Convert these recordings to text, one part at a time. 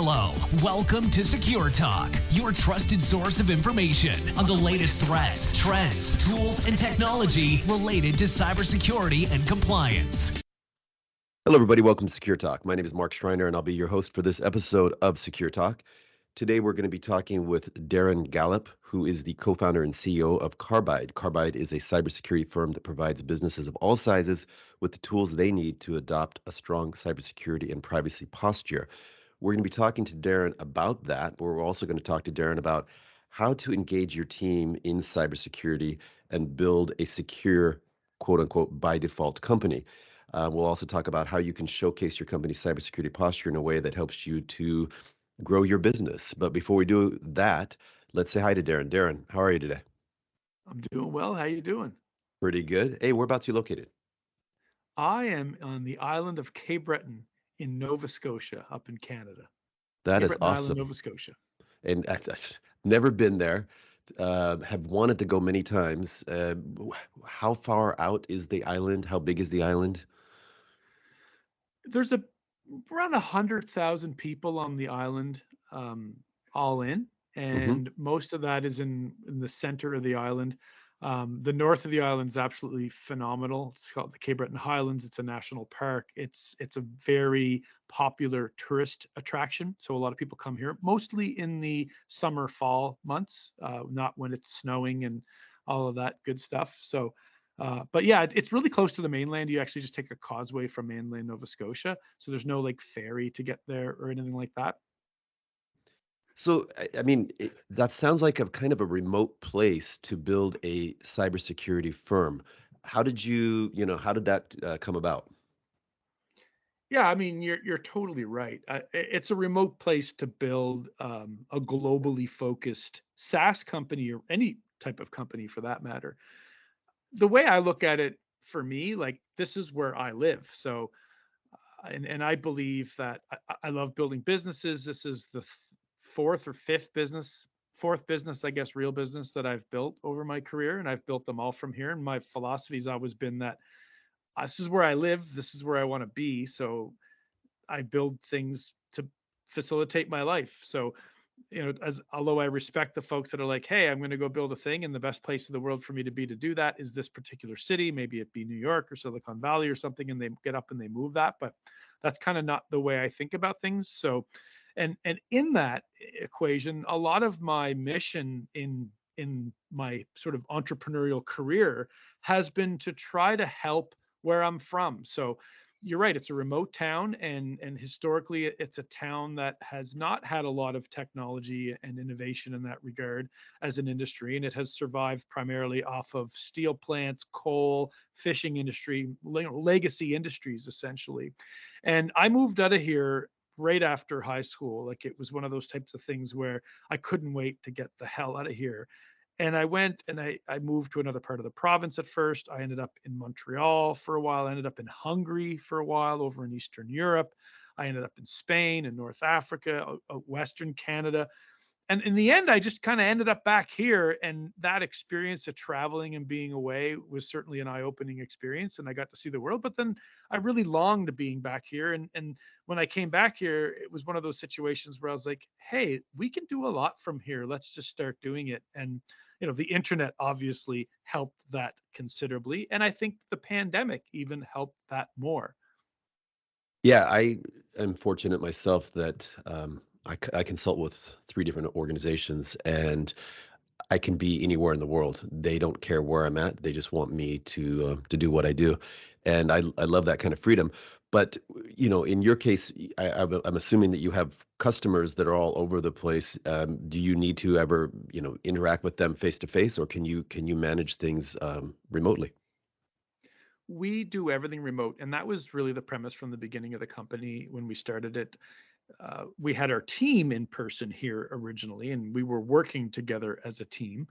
Hello, welcome to Secure Talk, your trusted source of information on the latest threats, trends, tools, and technology related to cybersecurity and compliance. Hello, everybody. Welcome to Secure Talk. My name is Mark Schreiner, and I'll be your host for this episode of Secure Talk. Today, we're going to be talking with Darren Gallop, who is the co-founder and CEO of Carbide. Carbide is a cybersecurity firm that provides businesses of all sizes with the tools they need to adopt a strong cybersecurity and privacy posture. We're going to be talking to Darren about that, but we're also going to talk to Darren about how to engage your team in cybersecurity and build a secure, quote unquote, by default company. We'll also talk about how you can showcase your company's cybersecurity posture in a way that helps you to grow your business. But before we do that, let's say hi to Darren. Darren, how are you today? I'm doing well. How you doing? Pretty good. Hey, whereabouts are you located? I am on the island of Cape Breton in Nova Scotia, up in Canada. That Cape is Breton Island, awesome. Nova Scotia. And I've never been there. Have wanted to go many times. How far out is the island? How big is the island? There's around 100,000 people on the island, all in, and most of that is in the center of the island. The north of the island is absolutely phenomenal. It's called the Cape Breton Highlands. It's a national park. It's a very popular tourist attraction. So a lot of people come here, mostly in the summer, fall months, not when it's snowing and all of that good stuff. So, but yeah, it's really close to the mainland. You actually just take a causeway from mainland Nova Scotia. So there's no like ferry to get there or anything like that. So, I mean, that sounds like a kind of a remote place to build a cybersecurity firm. How did how did that come about? Yeah, I mean, you're totally right. It's a remote place to build a globally focused SaaS company or any type of company for that matter. The way I look at it, for me, like this is where I live. So, and I believe that I love building businesses. This is the fourth business, I guess, real business that I've built over my career, and I've built them all from here. And my philosophy's always been that this is where I live, this is where I want to be. So I build things to facilitate my life. So, although I respect the folks that are like, hey, I'm going to go build a thing, and the best place in the world for me to be to do that is this particular city, maybe it be New York or Silicon Valley or something, and they get up and they move that. But that's kind of not the way I think about things. So, and in that equation, a lot of my mission in my sort of entrepreneurial career has been to try to help where I'm from. So you're right, it's a remote town, and historically it's a town that has not had a lot of technology and innovation in that regard as an industry, and it has survived primarily off of steel plants, coal, fishing industry, legacy industries essentially. And I moved out of here right after high school. Like it was one of those types of things where I couldn't wait to get the hell out of here. And I went and I moved to another part of the province at first. I ended up in Montreal for a while. I ended up in Hungary for a while over in Eastern Europe. I ended up in Spain and North Africa, Western Canada. And in the end, I just kind of ended up back here. And that experience of traveling and being away was certainly an eye-opening experience. And I got to see the world. But then I really longed to being back here. And when I came back here, it was one of those situations where I was like, hey, we can do a lot from here. Let's just start doing it. And the internet obviously helped that considerably. And I think the pandemic even helped that more. Yeah, I am fortunate myself that I consult with 3 different organizations, and I can be anywhere in the world. They don't care where I'm at. They just want me to do what I do, and I love that kind of freedom. But in your case, I'm assuming that you have customers that are all over the place. Do you need to ever interact with them face to face, or can you manage things remotely? We do everything remote, and that was really the premise from the beginning of the company when we started it. We had our team in person here originally, and we were working together as a team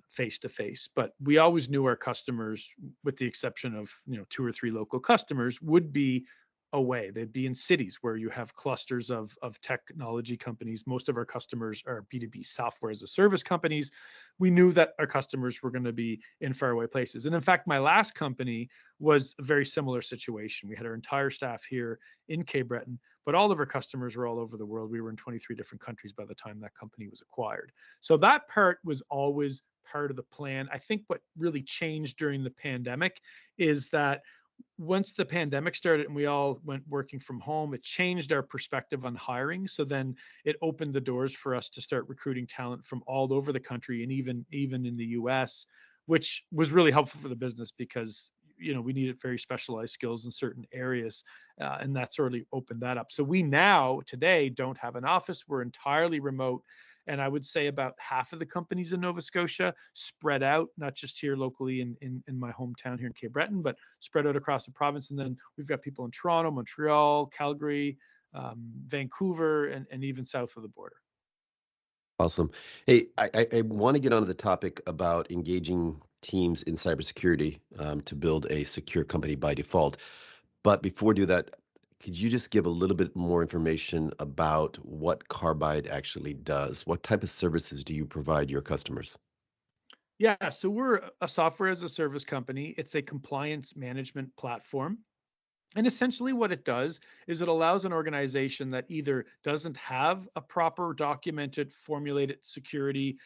face to face, but we always knew our customers, with the exception of 2 or 3 local customers, would be away. They'd be in cities where you have clusters of technology companies. Most of our customers are B2B software as a service companies. We knew that our customers were going to be in faraway places. And in fact, my last company was a very similar situation. We had our entire staff here in Cape Breton, but all of our customers were all over the world. We were in 23 different countries by the time that company was acquired. So that part was always part of the plan. I think what really changed during the pandemic is that once the pandemic started and we all went working from home, it changed our perspective on hiring. So then it opened the doors for us to start recruiting talent from all over the country and even in the US, which was really helpful for the business because we needed very specialized skills in certain areas, and that sort of opened that up. So we now today don't have an office. We're entirely remote. And I would say about half of the companies in Nova Scotia spread out, not just here locally in my hometown here in Cape Breton, but spread out across the province. And then we've got people in Toronto, Montreal, Calgary, Vancouver, and even south of the border. Awesome. Hey, I want to get onto the topic about engaging teams in cybersecurity to build a secure company by default. But before we do that, could you just give a little bit more information about what Carbide actually does? What type of services do you provide your customers? Yeah, so we're a software as a service company. It's a compliance management platform. And essentially, what it does is it allows an organization that either doesn't have a proper documented, formulated security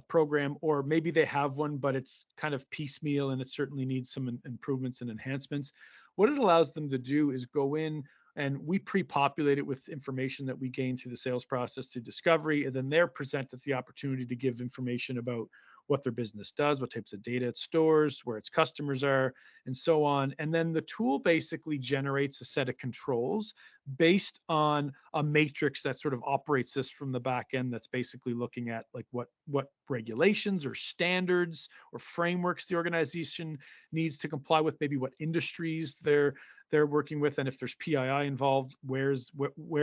program, or maybe they have one, but it's kind of piecemeal and it certainly needs some improvements and enhancements. What it allows them to do is go in and we pre-populate it with information that we gain through the sales process through discovery, and then they're presented the opportunity to give information about what their business does, what types of data it stores, where its customers are, and so on. And then the tool basically generates a set of controls based on a matrix that sort of operates this from the back end, that's basically looking at like what regulations or standards or frameworks the organization needs to comply with, maybe what industries they're working with, and if there's PII involved, where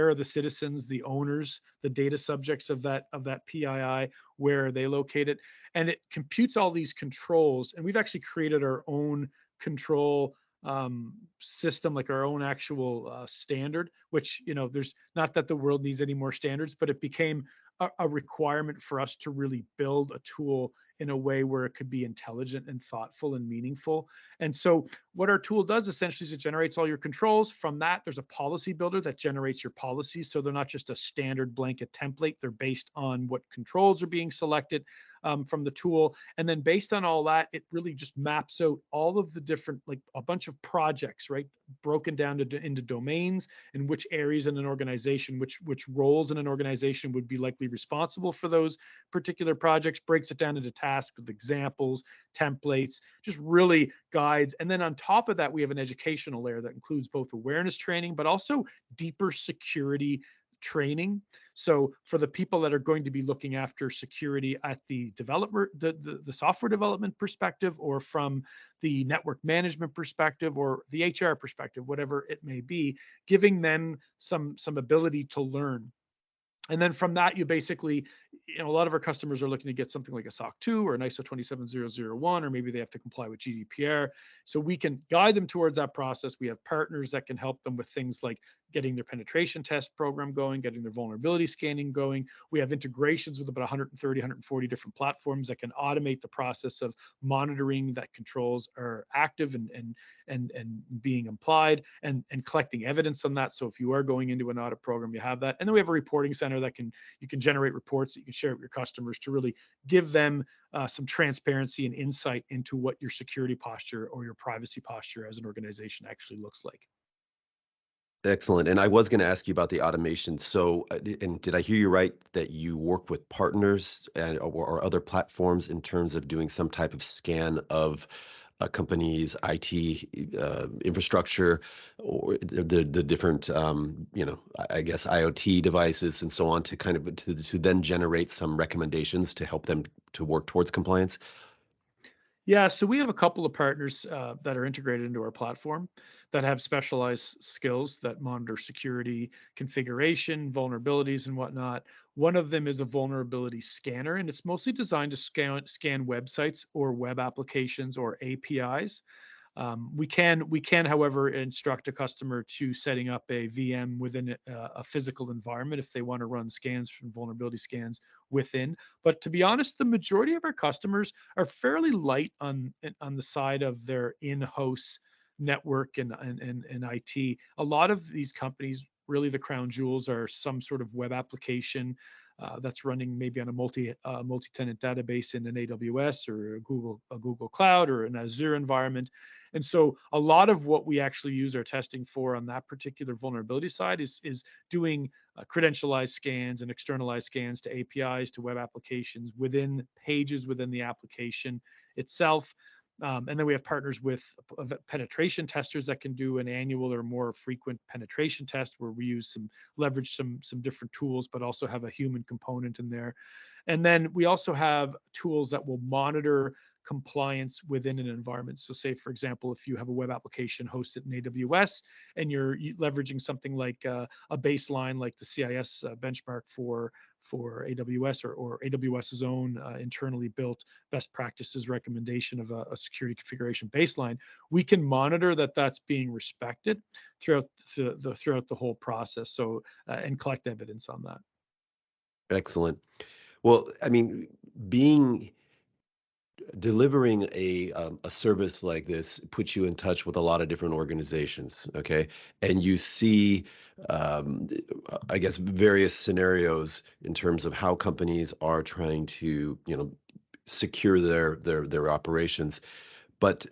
are the citizens, the owners, the data subjects of that PII, where are they located? And it computes all these controls. And we've actually created our own control system, like our own actual standard, which, there's not that the world needs any more standards, but it became a requirement for us to really build a tool in a way where it could be intelligent and thoughtful and meaningful. And so what our tool does essentially is it generates all your controls. From that, there's a policy builder that generates your policies. So they're not just a standard blanket template. They're based on what controls are being selected from the tool. And then based on all that, it really just maps out all of the different, like a bunch of projects, right? Broken down into domains and which areas in an organization, which roles in an organization would be likely responsible for those particular projects, breaks it down into tasks with examples, templates, just really guides. And then on top of that, we have an educational layer that includes both awareness training, but also deeper security training. So for the people that are going to be looking after security at the developer, the software development perspective, or from the network management perspective, or the HR perspective, whatever it may be, giving them some ability to learn. And then from that, you basically, a lot of our customers are looking to get something like a SOC 2 or an ISO 27001, or maybe they have to comply with GDPR. So we can guide them towards that process. We have partners that can help them with things like getting their penetration test program going, getting their vulnerability scanning going. We have integrations with about 130, 140 different platforms that can automate the process of monitoring that controls are active and being applied, and collecting evidence on that. So if you are going into an audit program, you have that. And then we have a reporting center that you can generate reports that you can share with your customers to really give them some transparency and insight into what your security posture or your privacy posture as an organization actually looks like. Excellent. And I was going to ask you about the automation. So, and did I hear you right that you work with partners or other platforms in terms of doing some type of scan of a company's IT infrastructure, or the different, I guess IoT devices and so on, to kind of to then generate some recommendations to help them to work towards compliance? Yeah, so we have a couple of partners that are integrated into our platform that have specialized skills that monitor security, configuration, vulnerabilities, and whatnot. One of them is a vulnerability scanner, and it's mostly designed to scan websites or web applications or APIs. We can, however, instruct a customer to setting up a VM within a physical environment if they want to run scans from vulnerability scans within. But to be honest, the majority of our customers are fairly light on the side of their in-house network and IT. A lot of these companies, really the crown jewels, are some sort of web application that's running maybe on a multi-tenant database in an AWS or a Google Cloud or an Azure environment. And so a lot of what we actually use our testing for on that particular vulnerability side is doing credentialized scans and externalized scans to APIs, to web applications, within pages within the application itself. And then we have partners with penetration testers that can do an annual or more frequent penetration test, where we leverage some different tools, but also have a human component in there. And then we also have tools that will monitor compliance within an environment. So say, for example, if you have a web application hosted in AWS and you're leveraging something like a baseline like the CIS benchmark for AWS or AWS's own internally built best practices recommendation of a security configuration baseline, we can monitor that that's being respected throughout the whole process. So and collect evidence on that. Excellent. Well, I mean, being delivering a service like this puts you in touch with a lot of different organizations, okay? And you see, um, I guess, various scenarios in terms of how companies are trying to, secure their operations. But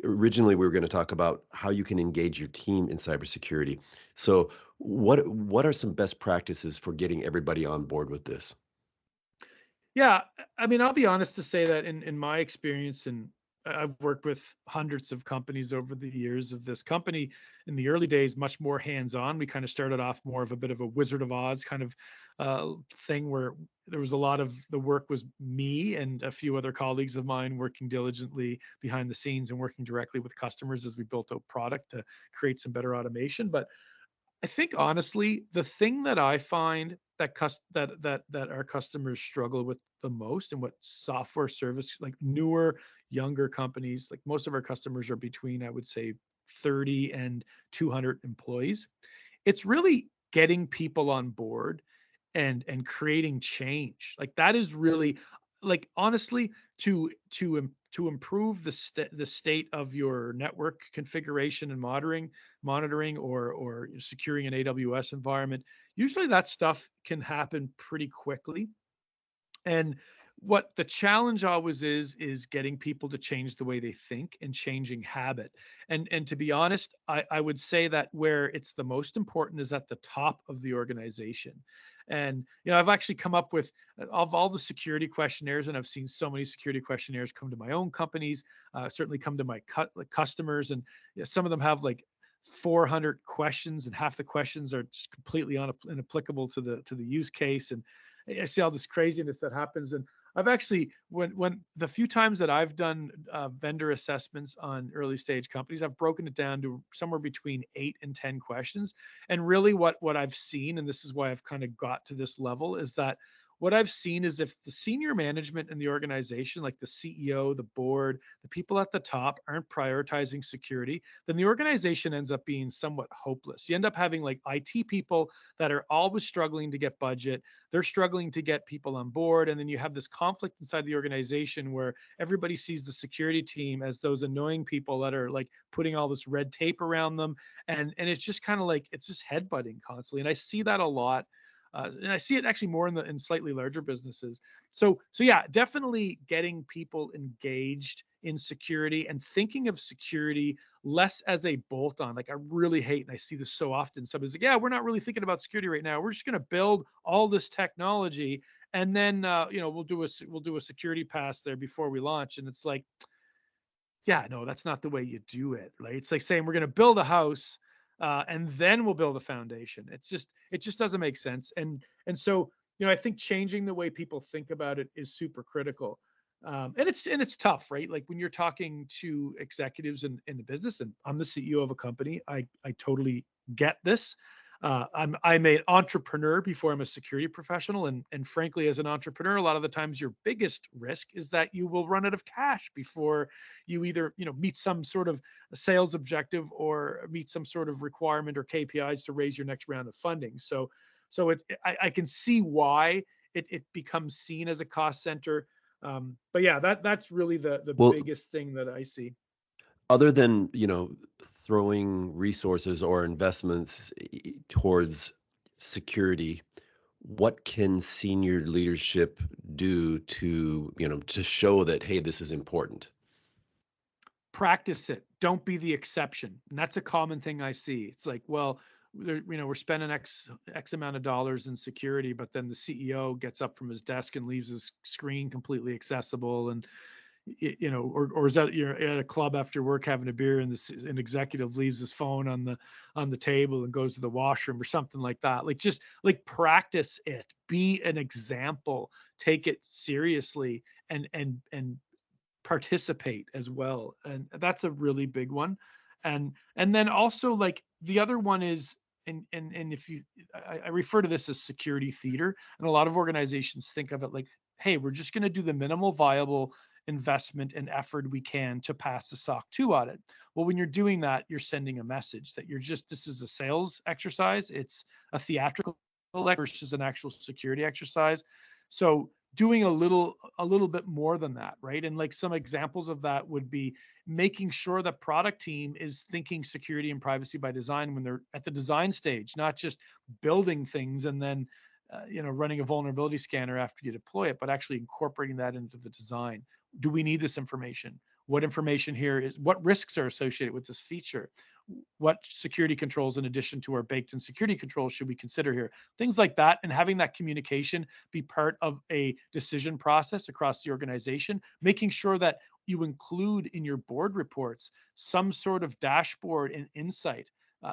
originally, we were going to talk about how you can engage your team in cybersecurity. So, what are some best practices for getting everybody on board with this? Yeah, I mean, I'll be honest to say that in my experience, and I've worked with hundreds of companies over the years of this company. In the early days, much more hands-on. We kind of started off more of a bit of a Wizard of Oz kind of thing, where there was a lot of the work was me and a few other colleagues of mine working diligently behind the scenes and working directly with customers as we built out product to create some better automation. But I think honestly, the thing that I find that our customers struggle with the most, and what software service, like newer, younger companies, like most of our customers are between, I would say, 30 and 200 employees. It's really getting people on board and creating change. Like that is really, like, honestly, to improve the state of your network configuration and monitoring or securing an AWS environment. Usually that stuff can happen pretty quickly. And what the challenge always is getting people to change the way they think and changing habit. And to be honest, I would say that where it's the most important is at the top of the organization. And I've actually come up with, of all the security questionnaires, and I've seen so many security questionnaires come to my own companies, certainly come to my customers, and some of them have like 400 questions, and half the questions are just completely inapplicable to the use case. And I see all this craziness that happens. And I've actually, when the few times that I've done vendor assessments on early stage companies, I've broken it down to somewhere between 8 and 10 questions. And really what I've seen, and this is why I've kind of got to this level, is that what I've seen is if the senior management in the organization, like the CEO, the board, the people at the top, aren't prioritizing security, then the organization ends up being somewhat hopeless. You end up having like IT people that are always struggling to get budget. They're struggling to get people on board. And then you have this conflict inside the organization where everybody sees the security team as those annoying people that are like putting all this red tape around them. And it's just kind of like, it's just headbutting constantly. And I see that a lot. And I see it actually more in slightly larger businesses. So yeah, definitely getting people engaged in security and thinking of security less as a bolt-on. Like I really hate, and I see this so often. Somebody's like, "Yeah, we're not really thinking about security right now. We're just going to build all this technology, and then we'll do a security pass there before we launch." And it's like, yeah, no, that's not the way you do it, right? It's like saying we're going to build a house and then we'll build a foundation. It just doesn't make sense. And so I think changing the way people think about it is super critical. And it's tough, right? Like when you're talking to executives in the business, and I'm the CEO of a company, I totally get this. I'm an entrepreneur before I'm a security professional, and frankly, as an entrepreneur, a lot of the times your biggest risk is that you will run out of cash before you either meet some sort of sales objective or meet some sort of requirement or KPIs to raise your next round of funding. I can see why it becomes seen as a cost center. But yeah, that's really the Well, biggest thing that I see. other than, throwing resources or investments towards security, what can senior leadership do to show that, hey, this is important? Practice it. Don't be the exception. And that's a common thing I see. It's like, well, we're spending X amount of dollars in security, but then the CEO gets up from his desk and leaves his screen completely accessible, and or is that you're at a club after work having a beer, and an executive leaves his phone on the table and goes to the washroom or something like that. Like, just like, practice it. Be an example. Take it seriously, and participate as well. And that's a really big one. And then also, like, the other one is, and if you I refer to this as security theater, and a lot of organizations think of it like, hey, we're just going to do the minimal viable investment and effort we can to pass the SOC 2 audit. Well, when you're doing that, you're sending a message that this is a sales exercise, it's a theatrical versus an actual security exercise. So doing a little bit more than that, right? And like, some examples of that would be making sure the product team is thinking security and privacy by design when they're at the design stage, not just building things and then running a vulnerability scanner after you deploy it, but actually incorporating that into the design. Do we need this information? What information here is, what risks are associated with this feature? What security controls, in addition to our baked in security controls, should we consider here? Things like that, and having that communication be part of a decision process across the organization, making sure that you include in your board reports some sort of dashboard and insight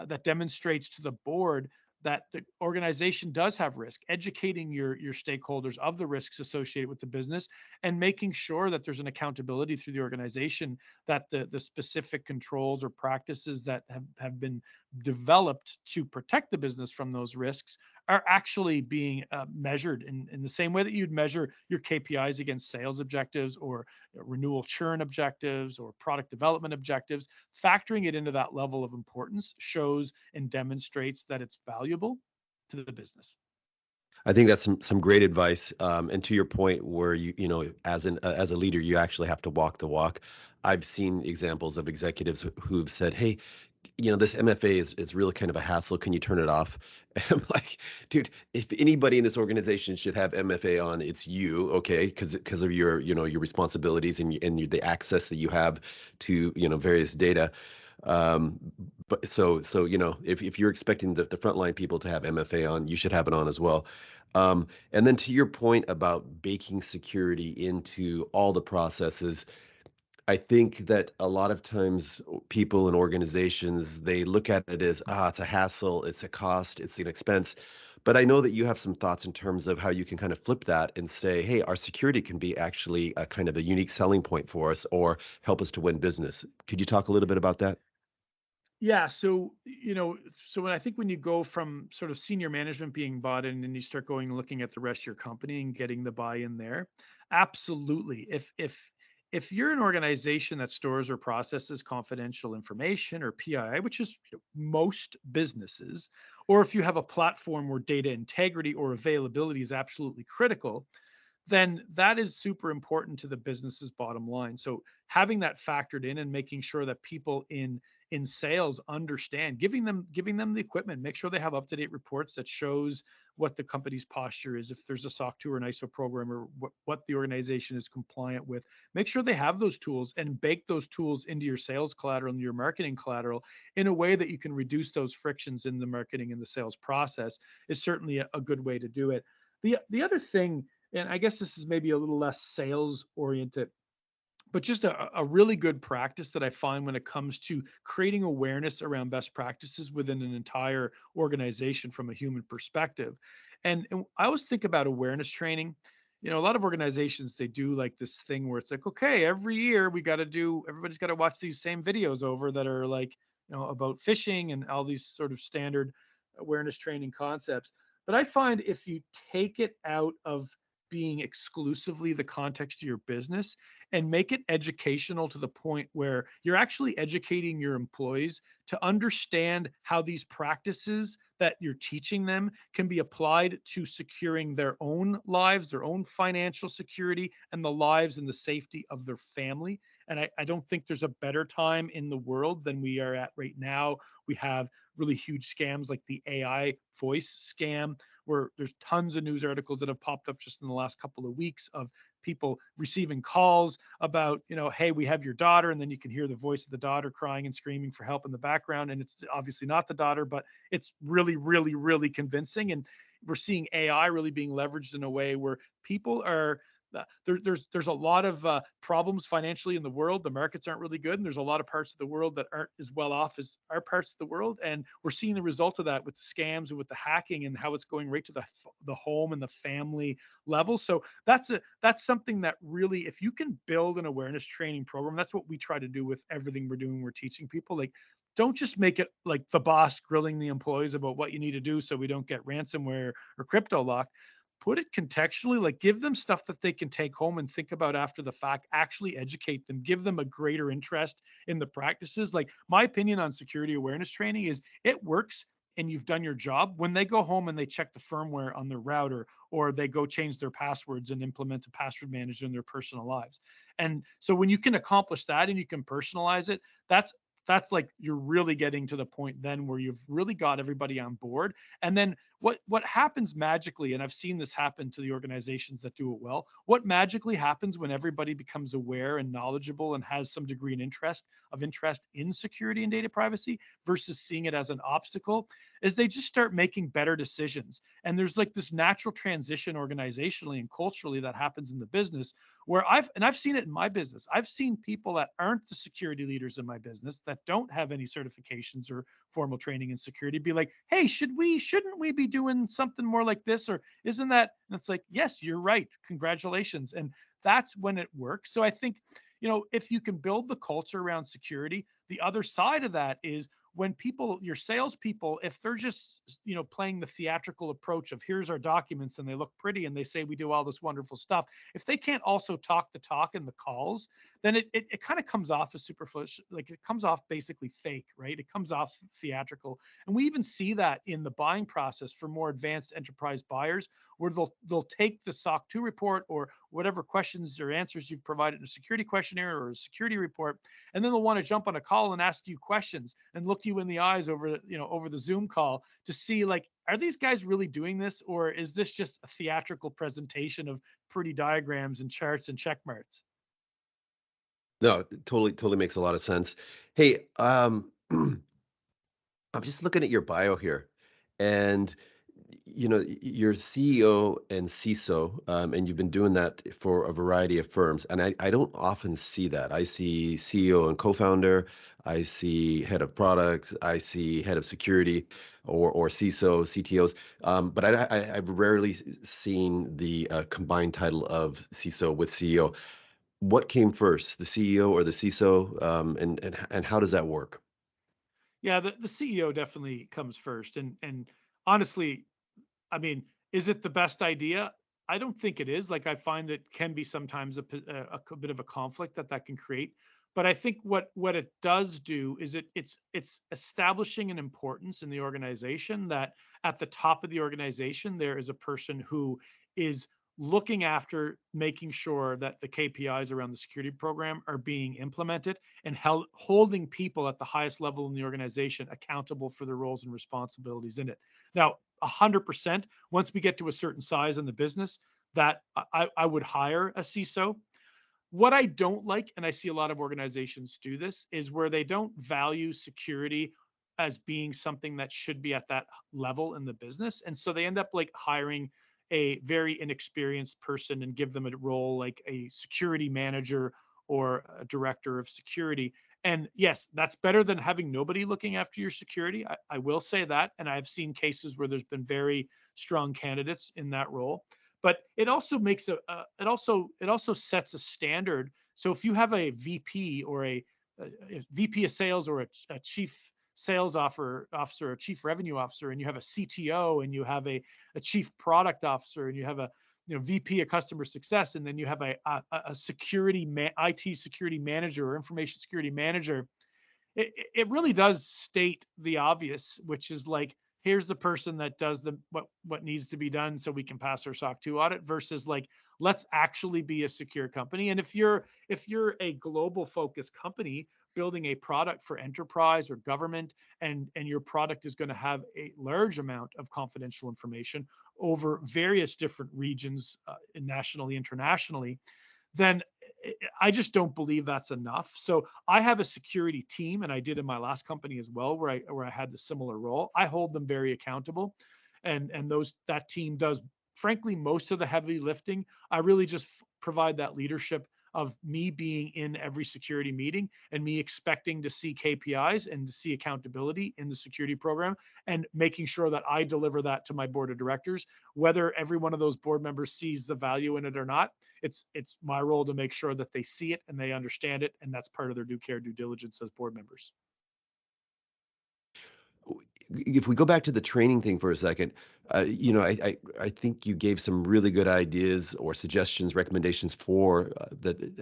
that demonstrates to the board that the organization does have risk, educating your stakeholders of the risks associated with the business, and making sure that there's an accountability through the organization, that the specific controls or practices that have been developed to protect the business from those risks are actually being measured in the same way that you'd measure your KPIs against sales objectives, or renewal churn objectives, or product development objectives. Factoring it into that level of importance shows and demonstrates that it's valuable to the business. I think that's some great advice. And to your point, where as a leader, you actually have to walk the walk. I've seen examples of executives who've said, "Hey, this MFA is really kind of a hassle. Can you turn it off?" And I'm like, dude, if anybody in this organization should have MFA on, it's you, okay? Because of your responsibilities and the access that you have to various data. Um, but if you're expecting the frontline people to have MFA on, you should have it on as well. And then to your point about baking security into all the processes, I think that a lot of times people and organizations, they look at it as, it's a hassle, it's a cost, it's an expense. But I know that you have some thoughts in terms of how you can kind of flip that and say, hey, our security can be actually a kind of a unique selling point for us, or help us to win business. Could you talk a little bit about that? Yeah, so when you go from sort of senior management being bought in, and you start going and looking at the rest of your company and getting the buy-in there, absolutely. If you're an organization that stores or processes confidential information, or PII, which is most businesses, or if you have a platform where data integrity or availability is absolutely critical, then that is super important to the business's bottom line. So having that factored in, and making sure that people in sales understand, giving them the equipment, make sure they have up-to-date reports that shows what the company's posture is, if there's a SOC 2 or an ISO program, or what the organization is compliant with. Make sure they have those tools, and bake those tools into your sales collateral and your marketing collateral in a way that you can reduce those frictions in the marketing and the sales process, is certainly a good way to do it. The other thing, and I guess this is maybe a little less sales oriented, but just a really good practice that I find when it comes to creating awareness around best practices within an entire organization from a human perspective. And I always think about awareness training. A lot of organizations, they do like this thing where it's like, okay, every year everybody's got to watch these same videos over that are like, about phishing and all these sort of standard awareness training concepts. But I find if you take it out of being exclusively the context of your business and make it educational to the point where you're actually educating your employees to understand how these practices that you're teaching them can be applied to securing their own lives, their own financial security, and the lives and the safety of their family. And I don't think there's a better time in the world than we are at right now. We have really huge scams like the AI voice scam, where there's tons of news articles that have popped up just in the last couple of weeks of people receiving calls about, hey, we have your daughter, and then you can hear the voice of the daughter crying and screaming for help in the background, and it's obviously not the daughter, but it's really, really, really convincing. And we're seeing AI really being leveraged in a way where people are there's a lot of problems financially in the world. The markets aren't really good, and there's a lot of parts of the world that aren't as well off as our parts of the world. And we're seeing the result of that with the scams and with the hacking and how it's going right to the home and the family level. So that's something that really, if you can build an awareness training program, that's what we try to do with everything we're doing. We're teaching people, like, don't just make it like the boss grilling the employees about what you need to do so we don't get ransomware or crypto lock. Put it contextually, like give them stuff that they can take home and think about after the fact, actually educate them, give them a greater interest in the practices. Like, my opinion on security awareness training is it works and you've done your job when they go home and they check the firmware on their router, or they go change their passwords and implement a password manager in their personal lives. And so when you can accomplish that and you can personalize it, that's like you're really getting to the point then where you've really got everybody on board. And then what happens magically, and I've seen this happen to the organizations that do it well, what magically happens when everybody becomes aware and knowledgeable and has some degree of interest in security and data privacy versus seeing it as an obstacle, is they just start making better decisions. And there's like this natural transition organizationally and culturally that happens in the business where I've seen it in my business. I've seen people that aren't the security leaders in my business, that don't have any certifications or formal training in security, be like, hey, shouldn't we be doing something more like this? Or isn't that? And it's like, yes, you're right. Congratulations. And that's when it works. So I think, if you can build the culture around security, the other side of that is when people, your salespeople, if they're just, playing the theatrical approach of here's our documents and they look pretty and they say we do all this wonderful stuff, if they can't also talk the talk in the calls, then it kind of comes off as superficial, like it comes off basically fake, right? It comes off theatrical. And we even see that in the buying process for more advanced enterprise buyers, where they'll take the SOC 2 report or whatever questions or answers you've provided in a security questionnaire or a security report, and then they'll want to jump on a call and ask you questions and look you in the eyes over the Zoom call to see, like, are these guys really doing this, or is this just a theatrical presentation of pretty diagrams and charts and check marks? No, it totally makes a lot of sense. Hey, I'm just looking at your bio here, and you're CEO and CISO, and you've been doing that for a variety of firms. And I don't often see that. I see CEO and co-founder, I see head of products, I see head of security, or CISO, CTOs. But I've rarely seen the combined title of CISO with CEO. What came first, the CEO or the CISO, and how does that work? Yeah, the CEO definitely comes first. And honestly, I mean, is it the best idea? I don't think it is. Like, I find that can be sometimes a bit of a conflict that can create. But I think what it does do is it's establishing an importance in the organization, that at the top of the organization there is a person who is looking after making sure that the KPIs around the security program are being implemented, and holding people at the highest level in the organization accountable for their roles and responsibilities in it. Now, 100%, once we get to a certain size in the business, that I would hire a CISO. What I don't like, and I see a lot of organizations do this, is where they don't value security as being something that should be at that level in the business. And so they end up like hiring a very inexperienced person and give them a role like a security manager or a director of security. And yes, that's better than having nobody looking after your security. I will say that. And I've seen cases where there's been very strong candidates in that role. But it also makes it also sets a standard. So if you have a VP or a VP of sales or a chief sales officer, a chief revenue officer, and you have a CTO, and you have a chief product officer, and you have a VP of customer success, and then you have a IT security manager or information security manager. It really does state the obvious, which is like, here's the person that does what needs to be done so we can pass our SOC 2 audit, versus like, let's actually be a secure company. And if you're a global focused company building a product for enterprise or government, and your product is going to have a large amount of confidential information over various different regions, nationally, internationally, then I just don't believe that's enough. So I have a security team, and I did in my last company as well, where I had the similar role. I hold them very accountable, and that team does, frankly, most of the heavy lifting. I really just provide that leadership of me being in every security meeting, and me expecting to see KPIs and to see accountability in the security program, and making sure that I deliver that to my board of directors. Whether every one of those board members sees the value in it or not, it's my role to make sure that they see it and they understand it, and that's part of their due diligence as board members. If we go back to the training thing for a second, I think you gave some really good ideas or suggestions, recommendations for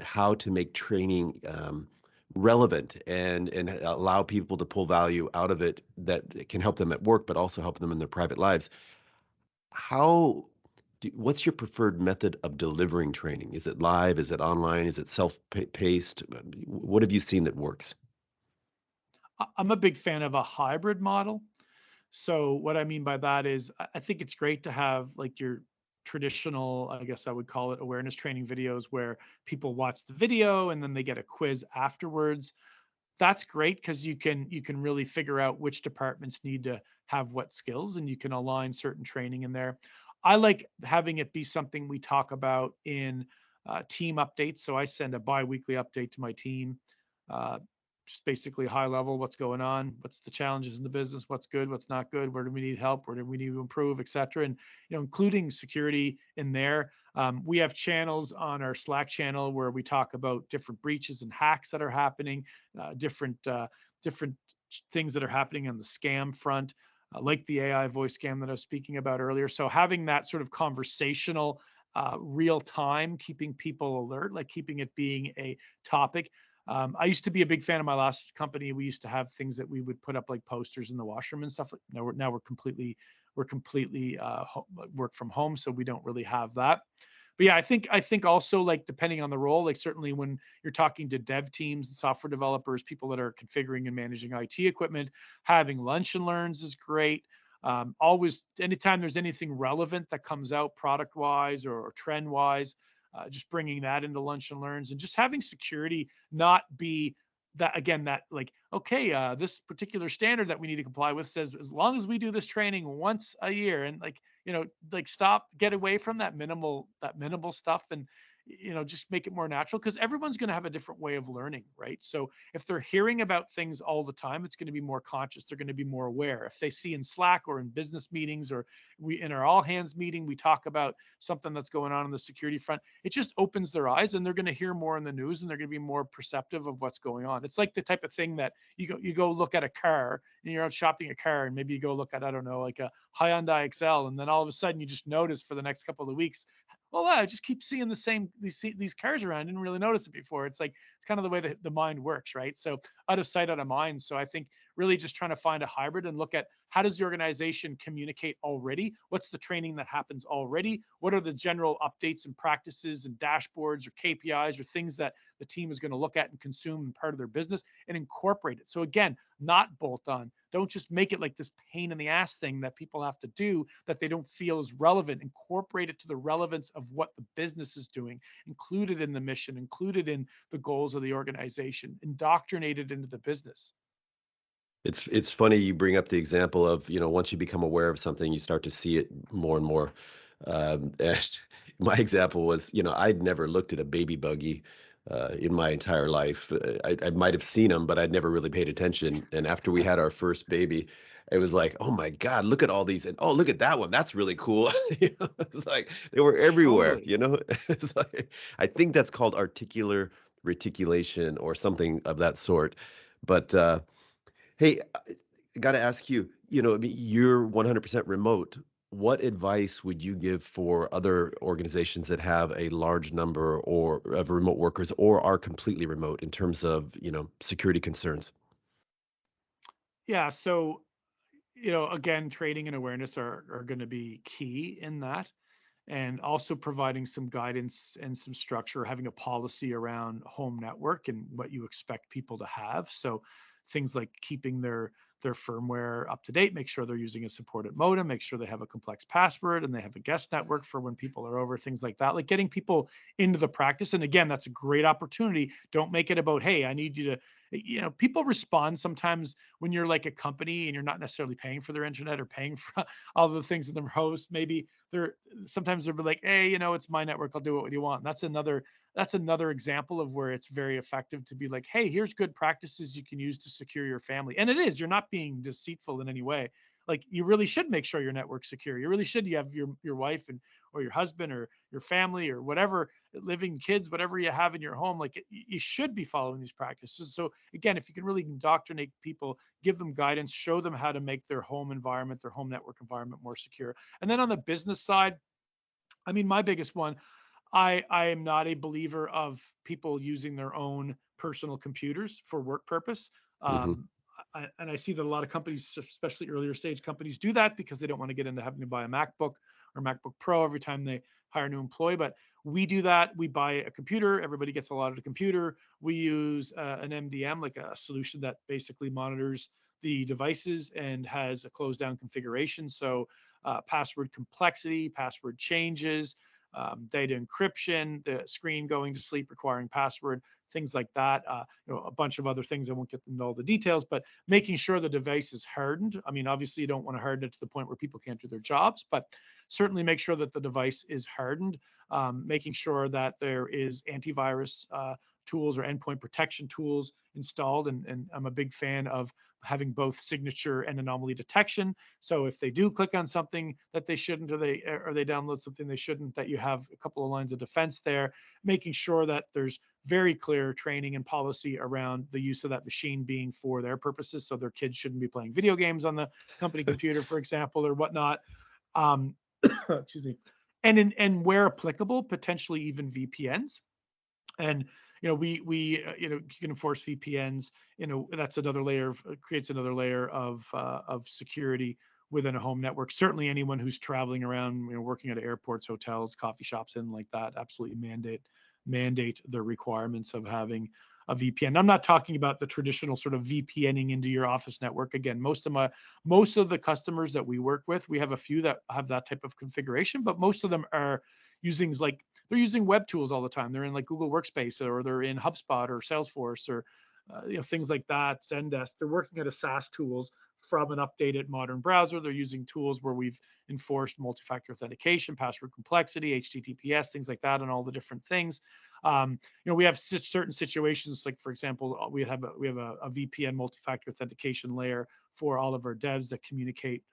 how to make training relevant and allow people to pull value out of it that can help them at work, but also help them in their private lives. What's your preferred method of delivering training? Is it live? Is it online? Is it self-paced? What have you seen that works? I'm a big fan of a hybrid model. So what I mean by that is, I think it's great to have like your traditional, I guess I would call it, awareness training videos, where people watch the video and then they get a quiz afterwards. That's great, because you can really figure out which departments need to have what skills, and you can align certain training in there. I like having it be something we talk about in team updates. So I send a bi-weekly update to my team, just basically high level, what's going on, what's the challenges in the business, what's good, what's not good, where do we need help, where do we need to improve, et cetera. And including security in there. We have channels on our Slack channel where we talk about different breaches and hacks that are happening, different things that are happening on the scam front, like the AI voice scam that I was speaking about earlier. So having that sort of conversational, real time, keeping people alert, like keeping it being a topic. I used to be a big fan of my last company. We used to have things that we would put up like posters in the washroom and stuff. Now we're completely work from home, so we don't really have that. But yeah, I think also, like, depending on the role, like certainly when you're talking to dev teams and software developers, people that are configuring and managing IT equipment, having lunch and learns is great. Always, anytime there's anything relevant that comes out product wise or trend wise, just bringing that into lunch and learns, and just having security not be that, again, that like, okay, this particular standard that we need to comply with says as long as we do this training once a year, and like, like stop, get away from that minimal stuff, and just make it more natural, because everyone's going to have a different way of learning, right? So if they're hearing about things all the time, it's going to be more conscious, they're going to be more aware. If they see in Slack or in business meetings, or we in our all hands meeting, we talk about something that's going on the security front, it just opens their eyes, and they're going to hear more in the news, and they're going to be more perceptive of what's going on. It's like the type of thing that you go look at a car, and you're out shopping a car, and maybe you go look at, I don't know, like a Hyundai Excel, and then all of a sudden you just notice for the next couple of weeks, well, I just keep seeing these cars around. I didn't really notice it before. It's like, it's kind of the way that the mind works, right? So out of sight, out of mind. So I think really just trying to find a hybrid and look at, how does the organization communicate already? What's the training that happens already? What are the general updates and practices and dashboards or KPIs or things that the team is going to look at and consume in part of their business, and incorporate it? So again, not bolt on. Don't just make it like this pain in the ass thing that people have to do that they don't feel is relevant. Incorporate it to the relevance of what the business is doing. Include it in the mission, include it in the goals of the organization, indoctrinate it into the business. It's funny you bring up the example of, once you become aware of something, you start to see it more and more. And my example was, I'd never looked at a baby buggy in my entire life. I might have seen them, but I'd never really paid attention. And after we had our first baby, it was like, oh my God, look at all these. And oh, look at that one. That's really cool. It's like they were everywhere, Totally. It's like, I think that's called articular reticulation or something of that sort. But hey, got to ask you, I mean, you're 100% remote. What advice would you give for other organizations that have a large number or of remote workers or are completely remote in terms of, security concerns? Yeah. So, again, training and awareness are going to be key in that. And also providing some guidance and some structure, having a policy around home network and what you expect people to have. So things like keeping their firmware up to date, make sure they're using a supported modem, make sure they have a complex password and they have a guest network for when people are over, things like that. Like getting people into the practice. And again, that's a great opportunity. Don't make it about, hey, I need you to, people respond sometimes when you're like a company and you're not necessarily paying for their internet or paying for all the things that their host. Maybe they're sometimes they'll be like, hey, it's my network, I'll do what you want. That's another example of where it's very effective to be like, hey, here's good practices you can use to secure your family. And it is, you're not being deceitful in any way. Like you really should make sure your network's secure. You really should. You have your wife and or your husband or your family or whatever, living kids, whatever you have in your home. Like you should be following these practices. So again, if you can really indoctrinate people, give them guidance, show them how to make their home environment, their home network environment more secure. And then on the business side, I mean, my biggest one, I am not a believer of people using their own personal computers for work purpose. Hmm. And I see that a lot of companies, especially earlier stage companies, do that because they don't want to get into having to buy a MacBook or MacBook Pro every time they hire a new employee. But we do that. We buy a computer. Everybody gets a lot of the computer. We use an MDM, like a solution that basically monitors the devices and has a closed down configuration. So password complexity, password changes, data encryption, the screen going to sleep requiring password, things like that. A bunch of other things. I won't get into all the details, but making sure the device is hardened. I mean, obviously, you don't want to harden it to the point where people can't do their jobs, but certainly make sure that the device is hardened. Making sure that there is antivirus tools or endpoint protection tools installed. And I'm a big fan of having both signature and anomaly detection. So if they do click on something that they shouldn't, or they download something they shouldn't, that you have a couple of lines of defense there, making sure that there's very clear training and policy around the use of that machine being for their purposes. So their kids shouldn't be playing video games on the company computer, for example, or whatnot. Um, excuse me. And where applicable, potentially even VPNs. And you can enforce VPNs. That's another layer of creates another layer of security within a home network. Certainly, anyone who's traveling around, working at airports, hotels, coffee shops, and like that, absolutely mandate the requirements of having a VPN. I'm not talking about the traditional sort of VPNing into your office network. Again, most of the customers that we work with, we have a few that have that type of configuration, but most of them are using they're using web tools all the time. They're in like Google Workspace or they're in HubSpot or Salesforce or things like that. Zendesk. They're working at a SaaS tools from an updated modern browser. They're using tools where we've enforced multi-factor authentication, password complexity, HTTPS, things like that, and all the different things. We have certain situations, like for example, we have a VPN multi-factor authentication layer for all of our devs that communicate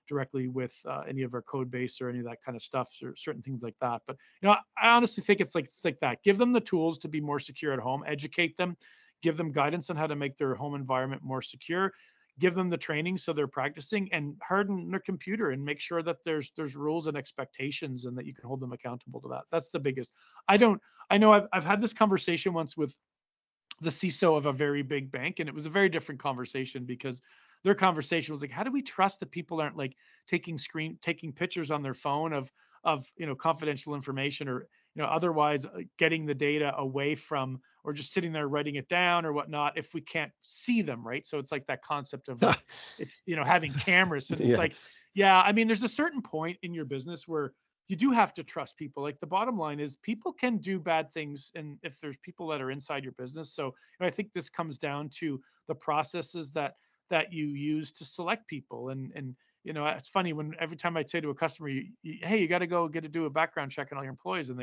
directly with any of our code base or any of that kind of stuff, or certain things like that. But I honestly think it's like that. Give them the tools to be more secure at home, educate them, give them guidance on how to make their home environment more secure, give them the training so they're practicing, and harden their computer and make sure that there's rules and expectations and that you can hold them accountable to that. That's the biggest. I know I've had this conversation once with the CISO of a very big bank, and it was a very different conversation because their conversation was like, how do we trust that people aren't like taking pictures on their phone of confidential information, or otherwise getting the data away from, or just sitting there writing it down or whatnot, if we can't see them, right? So it's like that concept of like, if having cameras, and it's Yeah. like, yeah, I mean, there's a certain point in your business where you do have to trust people. Like the bottom line is people can do bad things, and if there's people that are inside your business. So I think this comes down to the processes that you use to select people. And it's funny when every time I say to a customer, hey, you got to go do a background check on all your employees, and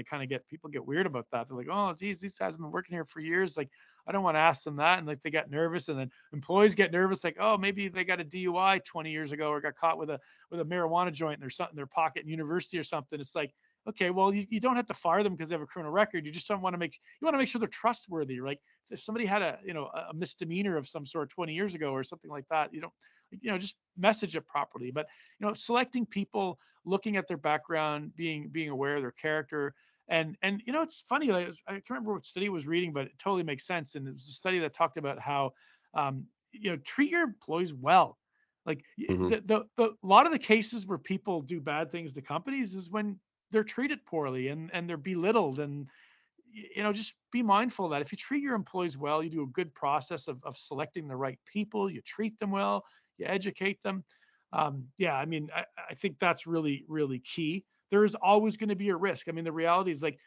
people get weird about that. They're like, oh geez, these guys have been working here for years, like I don't want to ask them that. And like they get nervous, and then employees get nervous, like, oh, maybe they got a DUI 20 years ago, or got caught with a marijuana joint in their pocket in university or something. It's like, okay, well, you don't have to fire them because they have a criminal record. You just don't want to make sure they're trustworthy. Like if somebody had a misdemeanor of some sort 20 years ago or something like that, just message it properly. But selecting people, looking at their background, being aware of their character. And it's funny, like, I can't remember what study I was reading, but it totally makes sense. And it was a study that talked about how treat your employees well. Like Hmm. a lot of the cases where people do bad things to companies is when they're treated poorly and they're belittled. And just be mindful of that. If you treat your employees well, you do a good process of selecting the right people, you treat them well, you educate them. Yeah, I mean, I think that's really, really key. There is always going to be a risk. I mean, the reality is like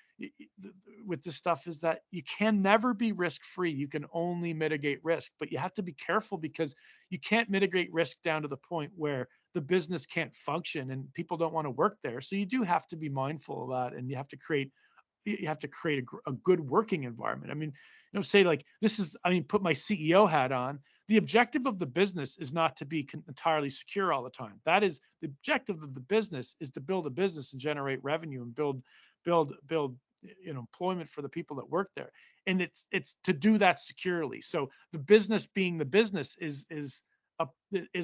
with this stuff is that you can never be risk free. You can only mitigate risk, but you have to be careful because you can't mitigate risk down to the point where the business can't function and people don't want to work there. So you do have to be mindful of that, and you have to create a good working environment. I mean, say like this is, I mean, put my CEO hat on. The objective of the business is not to be entirely secure all the time. That is the objective of the business, is to build a business and generate revenue and build employment for the people that work there. And it's to do that securely. So the business being the business is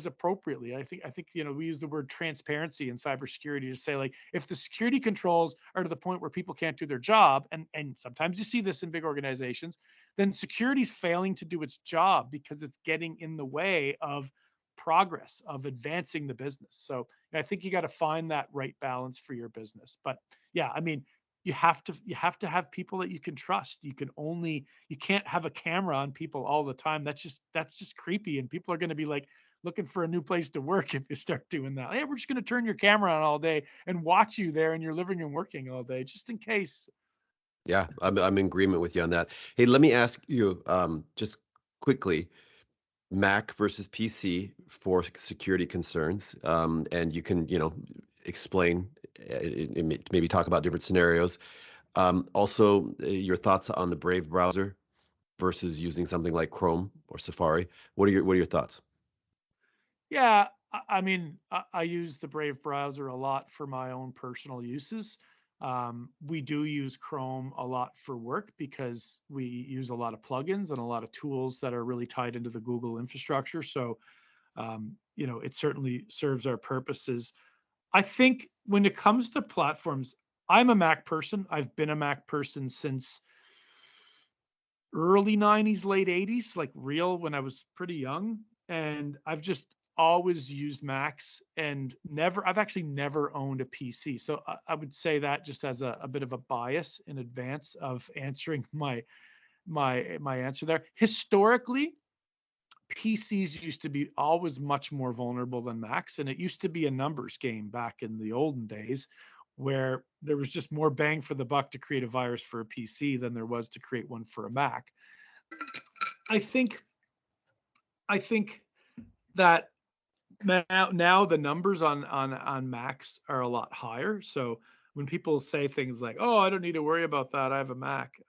appropriately. I think we use the word transparency in cybersecurity to say, like, if the security controls are to the point where people can't do their job, and sometimes you see this in big organizations, then security is failing to do its job because it's getting in the way of progress, of advancing the business. So I think you got to find that right balance for your business. But yeah, I mean, you have to have people that you can trust. You can't have a camera on people all the time. That's just creepy, and people are going to be like looking for a new place to work if you start doing that. Hey, we're just going to turn your camera on all day and watch you there in your living room working all day, just in case. Yeah, I'm in agreement with you on that. Hey, let me ask you just quickly, Mac versus PC for security concerns, and you can explain, maybe talk about different scenarios. Also, your thoughts on the Brave browser versus using something like Chrome or Safari. What are your thoughts? Yeah, I mean, I use the Brave browser a lot for my own personal uses. We do use Chrome a lot for work because we use a lot of plugins and a lot of tools that are really tied into the Google infrastructure. So, it certainly serves our purposes. I think when it comes to platforms, I'm a Mac person. I've been a Mac person since early 90s, late 80s, like real when I was pretty young. And I've just always used Macs and I've actually never owned a PC. So I would say that just as a bit of a bias in advance of answering my answer there. Historically, PCs used to be always much more vulnerable than Macs, and it used to be a numbers game back in the olden days where there was just more bang for the buck to create a virus for a PC than there was to create one for a Mac. I think I think that now the numbers on Macs are a lot higher. So when people say things like, "Oh, I don't need to worry about that. I have a Mac,"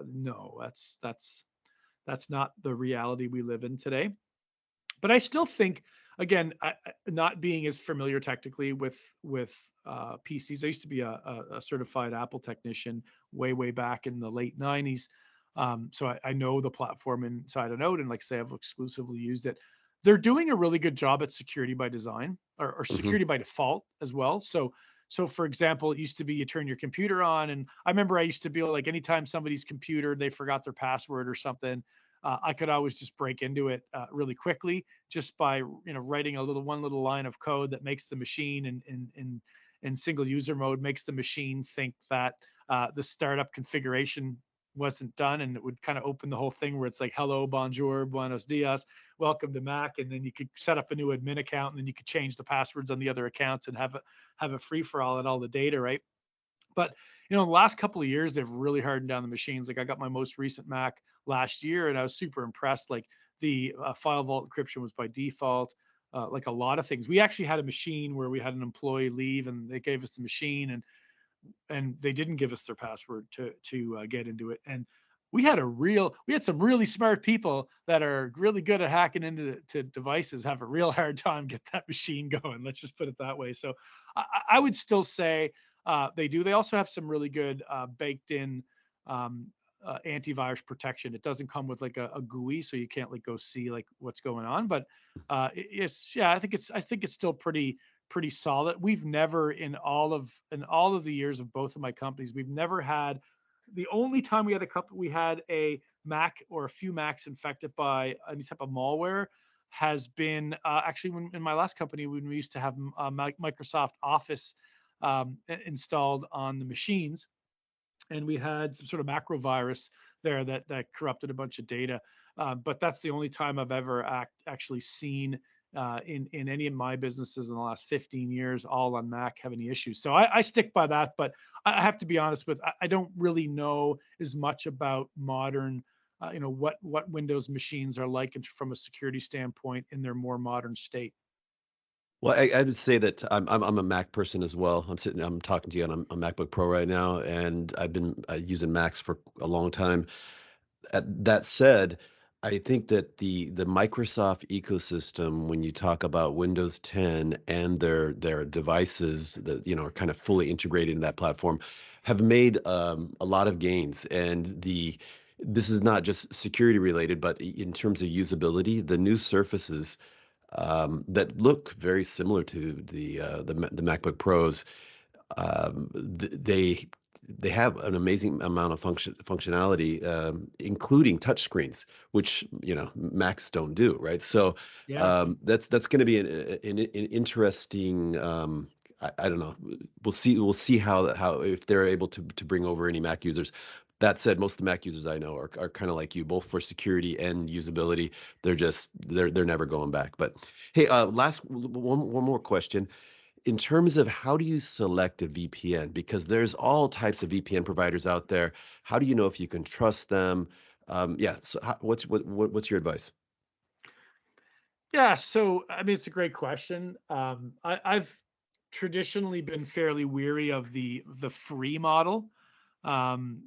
no, that's not the reality we live in today. But I still think, again, not being as familiar technically with PCs. I used to be a certified Apple technician way back in the late '90s, so I know the platform inside and out, and like I say, I've exclusively used it. They're doing a really good job at security by design or Hmm. security by default as well. So for example, it used to be you turn your computer on, and I remember I used to be like, anytime somebody's computer they forgot their password or something, I could always just break into it really quickly just by writing one little line of code that makes the machine in single user mode, makes the machine think that the startup configuration wasn't done, and it would kind of open the whole thing where it's like, hello, bonjour, buenos dias, welcome to Mac. And then you could set up a new admin account, and then you could change the passwords on the other accounts and have a free for all and all the data, right? But the last couple of years, they've really hardened down the machines. Like, I got my most recent Mac last year, and I was super impressed. Like, the file vault encryption was by default. Like a lot of things, we actually had a machine where we had an employee leave, and they gave us the machine, and they didn't give us their password to get into it. And we had some really smart people that are really good at hacking into devices, have a real hard time get that machine going. Let's just put it that way. So I would still say they do. They also have some really good baked in antivirus protection. It doesn't come with like a GUI, so you can't like go see like what's going on. But it's yeah, I think it's still pretty solid. We've never in all of the years of both of my companies, we've never had. The only time we had a Mac or a few Macs infected by any type of malware has been actually when in my last company when we used to have Microsoft Office installed on the machines, and we had some sort of macro virus there that corrupted a bunch of data. But that's the only time I've ever actually seen in any of my businesses in the last 15 years, all on Mac, have any issues. So I stick by that, but I have to be honest with, I don't really know as much about modern, what Windows machines are like from a security standpoint in their more modern state. Well, I would say that I'm a Mac person as well. I'm talking to you on a MacBook Pro right now, and I've been using Macs for a long time. That said, I think that the Microsoft ecosystem, when you talk about Windows 10 and their devices that are kind of fully integrated in that platform, have made a lot of gains. And this is not just security related, but in terms of usability, the new surfaces that look very similar to the MacBook Pros, they have an amazing amount of functionality, including touchscreens, which Macs don't do, right? So Yeah. that's going to be an interesting. I don't know. We'll see how if they're able to bring over any Mac users. That said, most of the Mac users I know are kind of like you, both for security and usability. They're never going back. But hey, last one more question in terms of how do you select a VPN? Because there's all types of VPN providers out there. How do you know if you can trust them? Yeah. So what's your advice? Yeah, so I mean, it's a great question. I've traditionally been fairly weary of the free model. I'm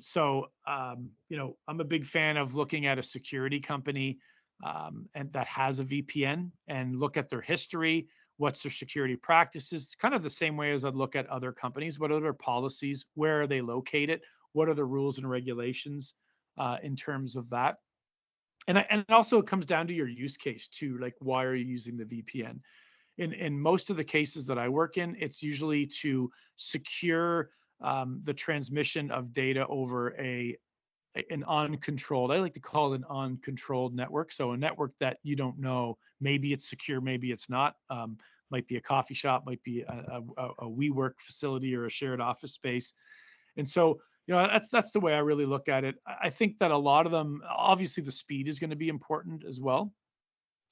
a big fan of looking at a security company and that has a VPN and look at their history, what's their security practices. It's kind of the same way as I'd look at other companies. What are their policies? Where are they located? What are the rules and regulations in terms of that? And also it comes down to your use case too. Like, why are you using the VPN? In most of the cases that I work in, it's usually to secure the transmission of data over an uncontrolled. I like to call it an uncontrolled network. So a network that you don't know, maybe it's secure, maybe it's not. Might be a coffee shop, might be a WeWork facility or a shared office space. And so, that's the way I really look at it. I think that a lot of them, obviously, the speed is going to be important as well.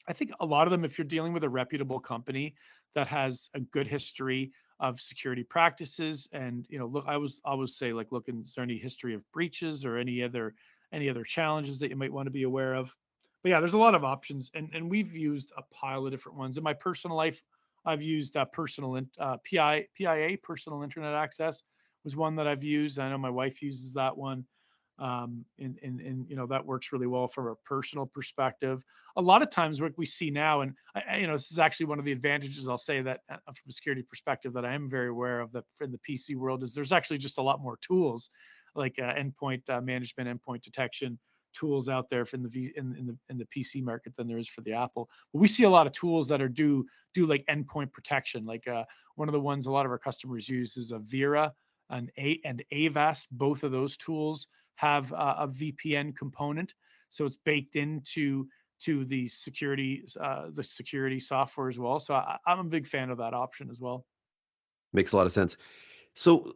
I think a lot of them, if you're dealing with a reputable company that has a good history of security practices, and look, I was always say like, look, is there any history of breaches or any other challenges that you might want to be aware of? But yeah, there's a lot of options, and we've used a pile of different ones in my personal life. I've used PIA, personal internet access, was one that I've used. I know my wife uses that one. And that works really well from a personal perspective. A lot of times what we see now, and this is actually one of the advantages I'll say that from a security perspective that I am very aware of that in the PC world is there's actually just a lot more tools like endpoint management, endpoint detection tools out there in the PC market than there is for the Apple. But we see a lot of tools that do like endpoint protection. Like one of the ones a lot of our customers use is a Vera and Avast. Both of those tools have a VPN component, so it's baked into the security software as well. So I'm a big fan of that option as well. Makes a lot of sense. So,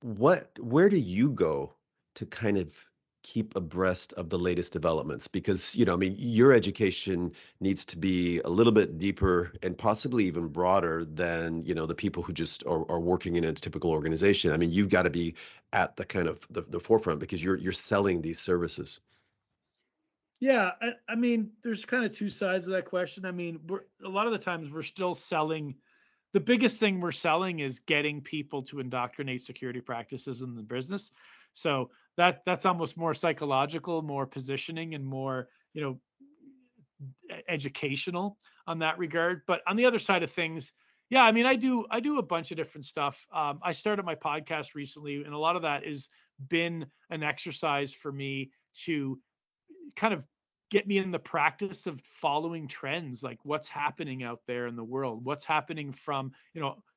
where do you go to kind of keep abreast of the latest developments? Because, I mean, your education needs to be a little bit deeper and possibly even broader than, the people who just are working in a typical organization. I mean, you've got to be at the kind of the forefront because you're selling these services. Yeah, I mean, there's kind of two sides of that question. I mean, a lot of the times we're still selling. The biggest thing we're selling is getting people to indoctrinate security practices in the business. So that's almost more psychological, more positioning, and more educational on that regard. But on the other side of things, Yeah, I mean, I do a bunch of different stuff. I started my podcast recently, and a lot of that has been an exercise for me to kind of get me in the practice of following trends, like what's happening out there in the world, what's happening from,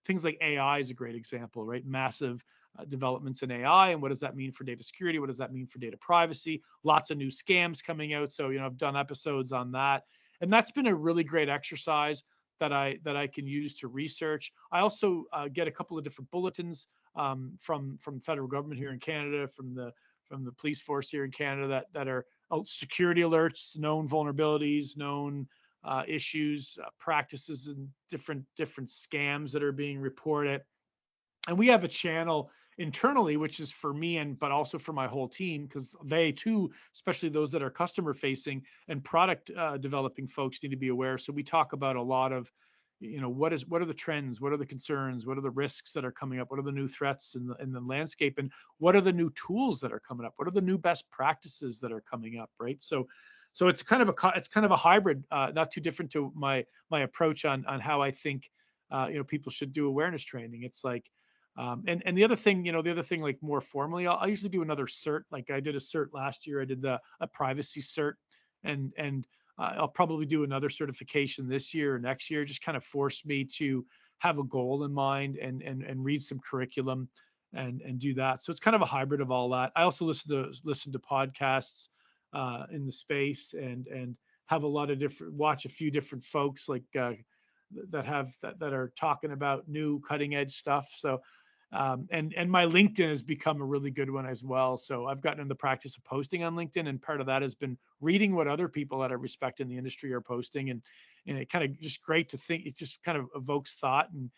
things like AI is a great example, right? Massive developments in AI, and what does that mean for data security? What does that mean for data privacy? Lots of new scams coming out. So, I've done episodes on that, and that's been a really great exercise that I can use to research. I also get a couple of different bulletins from federal government here in Canada, from the police force here in Canada that are security alerts, known vulnerabilities, known issues, practices, and different scams that are being reported. And we have a channel internally, which is for me but also for my whole team, because they too, especially those that are customer facing and product developing folks, need to be aware. So we talk about a lot of, what are the trends, what are the concerns, what are the risks that are coming up, what are the new threats in the landscape, and what are the new tools that are coming up, what are the new best practices that are coming up, right? So it's kind of a hybrid, not too different to my approach on how I think people should do awareness training. It's like, and the other thing, like more formally, I'll usually do another cert. Like I did a cert last year. I did a privacy cert, and I'll probably do another certification this year or next year. Just kind of force me to have a goal in mind and read some curriculum and do that. So it's kind of a hybrid of all that. I also listen to podcasts in the space and have a lot of watch a few different folks like that are talking about new cutting edge stuff. So and my LinkedIn has become a really good one as well. So I've gotten in the practice of posting on LinkedIn, and part of that has been reading what other people that I respect in the industry are posting, and it kind of just great to think. It just kind of evokes thought and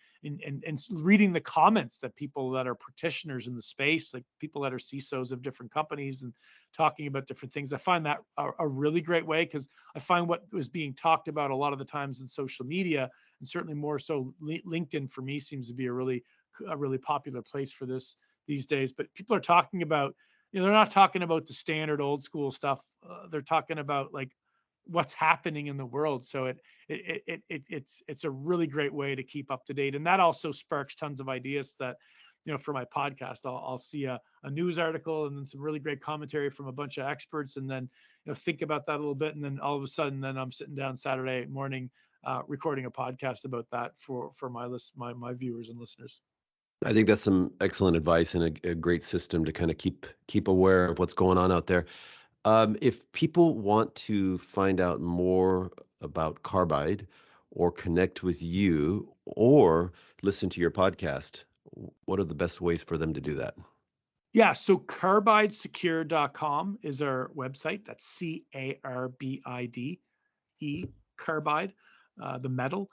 reading the comments that people that are practitioners in the space, like people that are CISOs of different companies and talking about different things. I find that a really great way, because I find what was being talked about a lot of the times in social media, and certainly more so LinkedIn for me, seems to be a really popular place for this these days. But people are talking about, they're not talking about the standard old school stuff. They're talking about like what's happening in the world. So it's a really great way to keep up to date. And that also sparks tons of ideas that, for my podcast, I'll see a news article and then some really great commentary from a bunch of experts, and then, think about that a little bit. And then all of a sudden, then I'm sitting down Saturday morning, recording a podcast about that for my viewers and listeners. I think that's some excellent advice and a great system to kind of keep aware of what's going on out there. If people want to find out more about Carbide or connect with you or listen to your podcast, what are the best ways for them to do that? Yeah, so carbidesecure.com is our website. That's CARBIDE, Carbide, the metal.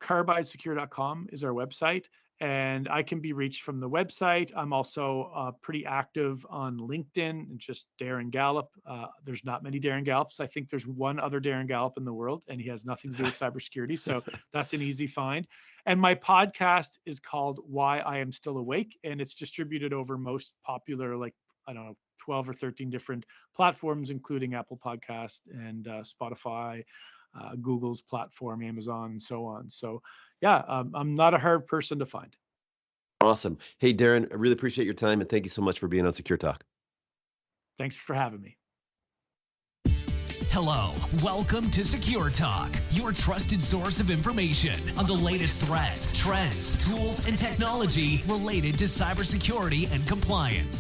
Carbidesecure.com is our website, and I can be reached from the website. I'm also pretty active on LinkedIn, and just Darren Gallop. There's not many Darren Gallops. I think there's one other Darren Gallop in the world, and he has nothing to do with cybersecurity. So that's an easy find. And my podcast is called Why I Am Still Awake, and it's distributed over most popular, 12 or 13 different platforms, including Apple Podcast and Spotify, Google's platform, Amazon, and so on. So yeah, I'm not a hard person to find. Awesome. Hey, Darren, I really appreciate your time, and thank you so much for being on Secure Talk. Thanks for having me. Hello, welcome to Secure Talk, your trusted source of information on the latest threats, trends, tools, and technology related to cybersecurity and compliance.